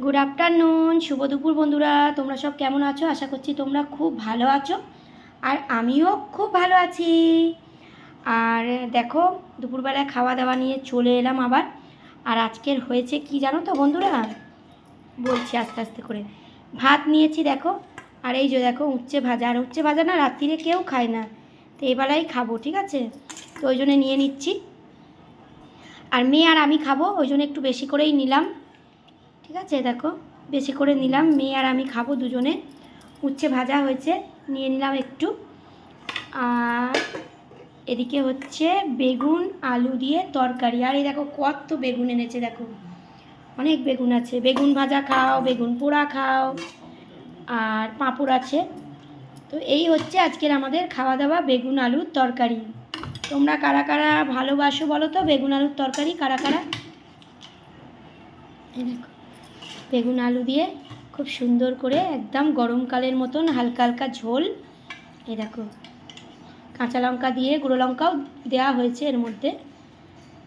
Good afternoon, শুভ দুপুর বন্ধুরা। তোমরা সব কেমন আছো? আশা করছি তোমরা খুব ভালো আছো, আর আমিও খুব ভালো আছি। আর দেখো, দুপুরবেলায় খাওয়া দাওয়া নিয়ে চলে এলাম আবার। আর আজকের হয়েছে কি জানো তো বন্ধুরা? বলছি আস্তে আস্তে করে। ভাত নিয়েছি দেখো, আর এই যে দেখো উচ্ছে ভাজা। আর উচ্ছে ভাজা না রাত্রিরে কেউ খায় না, তো এবেলাই খাবো, ঠিক আছে? তো ওই জন্য নিয়ে নিচ্ছি। আর মেয়ে আর আমি খাবো, ওই জন্য একটু বেশি করেই নিলাম, ঠিক আছে? দেখো বেশি করে নিলাম, মেয়ে আর আমি খাবো দুজনে। উচ্ছে ভাজা হয়েছে, নিয়ে নিলাম একটু। আর এদিকে হচ্ছে বেগুন আলু দিয়ে তরকারি। আর এই দেখো কত বেগুন এনেছে, দেখো অনেক বেগুন আছে। বেগুন ভাজা খাও, বেগুন পোড়া খাও, আর পাঁপড় আছে। তো এই হচ্ছে আজকের আমাদের খাওয়া দাওয়া, বেগুন আলুর তরকারি। তোমরা কারা কারা ভালোবাসো বলো তো বেগুন আলুর তরকারি? কারা কারা? এই দেখো বেগুন আলু দিয়ে খুব সুন্দর করে একদম গরমকালের মতন হালকা হালকা ঝোল। এই দেখো কাঁচা লঙ্কা দিয়ে, গুঁড়ো লঙ্কাও দেওয়া হয়েছে এর মধ্যে।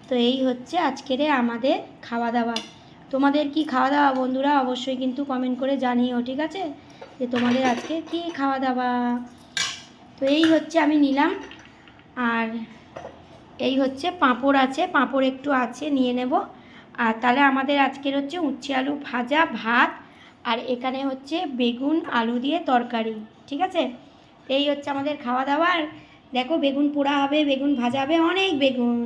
তো এই হচ্ছে আজকের আমাদের খাওয়া দাওয়া। তোমাদের কি খাওয়া দাওয়া বন্ধুরা? অবশ্যই কিন্তু কমেন্ট করে জানিও, ঠিক আছে, যে তোমাদের আজকে কি খাওয়া দাওয়া। তো এই হচ্ছে আমি নিলাম। আর এই হচ্ছে পাঁপড় আছে, পাঁপড় একটু আছে, নিয়ে নেব। আর তাহলে আমাদের আজকের হচ্ছে উচ্ছে আলু ভাজা, ভাত, আর এখানে হচ্ছে বেগুন আলু দিয়ে তরকারি, ঠিক আছে? এই হচ্ছে আমাদের খাওয়া দাওয়ার। দেখো বেগুন পোড়া হবে, বেগুন ভাজা হবে, অনেক বেগুন,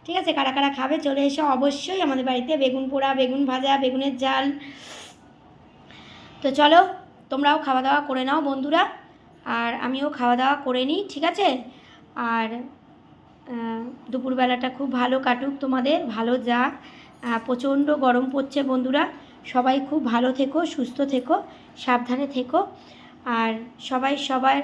ঠিক আছে? কারা কারা খাবে চলে এসো অবশ্যই আমাদের বাড়িতে। বেগুন পোড়া, বেগুন ভাজা, বেগুনের ঝাল। তো চলো তোমরাও খাওয়া দাওয়া করে নাও বন্ধুরা, আর আমিও খাওয়া দাওয়া করে নিই, ঠিক আছে? আর দুপুরবেলাটা খুব ভালো কাটুক তোমাদের, ভালো যাক। প্রচণ্ড গরম পড়ছে বন্ধুরা। সবাই খুব ভালো থেকো, সুস্থ থেকো, সাবধানে থেকো। আর সবাই সবার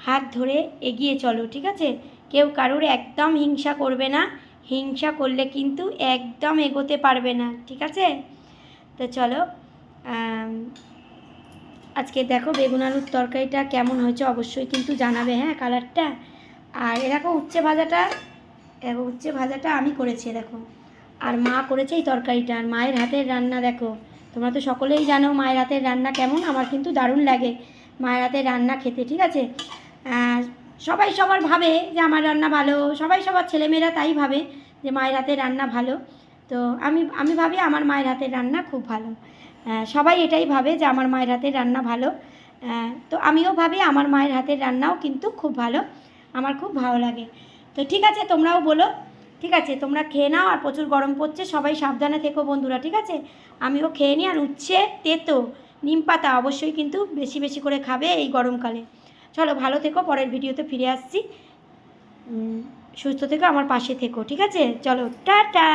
হাত ধরে এগিয়ে চলো, ঠিক আছে? কেউ কারোর একদম হিংসা করবে না, হিংসা করলে কিন্তু একদম এগোতে পারবে না, ঠিক আছে? তো চলো, আজকে দেখো বেগুন আলুর তরকারিটা কেমন হয়েছে অবশ্যই কিন্তু জানাবে, হ্যাঁ, কালারটা। আর এরকম উচ্ছে ভাজাটা আমি করেছি দেখো, আর মা করেছে এই তরকারিটা। আর মায়ের হাতের রান্না দেখো, তোমরা তো সকলেই জানো মায়ের হাতের রান্না কেমন। আমার কিন্তু দারুণ লাগে মায়ের হাতের রান্না খেতে, ঠিক আছে? সবাই সবার ভাবে যে আমার রান্না ভালো, সবাই সবার ছেলেমেয়েরা তাই ভাবে যে মায়ের হাতের রান্না ভালো। তো আমি ভাবি আমার মায়ের হাতের রান্না খুব ভালো। সবাই এটাই ভাবে যে আমার মায়ের হাতের রান্না ভালো। তো আমিও ভাবি আমার মায়ের হাতের রান্নাও কিন্তু খুব ভালো, আমার খুব ভালো লাগে। তো ঠিক আছে, তোমরাও বলো, ঠিক আছে? তোমরা খেয়ে নাও। আর প্রচুর গরম পড়ছে, সবাই সাবধানে থেকো বন্ধুরা, ঠিক আছে? আমিও খেয়ে নিই। আর উচ্ছে, তেতো, নিম পাতা অবশ্যই কিন্তু বেশি বেশি করে খাবে এই গরমকালে। চলো ভালো থেকো, পরের ভিডিওতে ফিরে আসছি। সুস্থ থেকো, আমার পাশে থেকো, ঠিক আছে? চলো টাটা।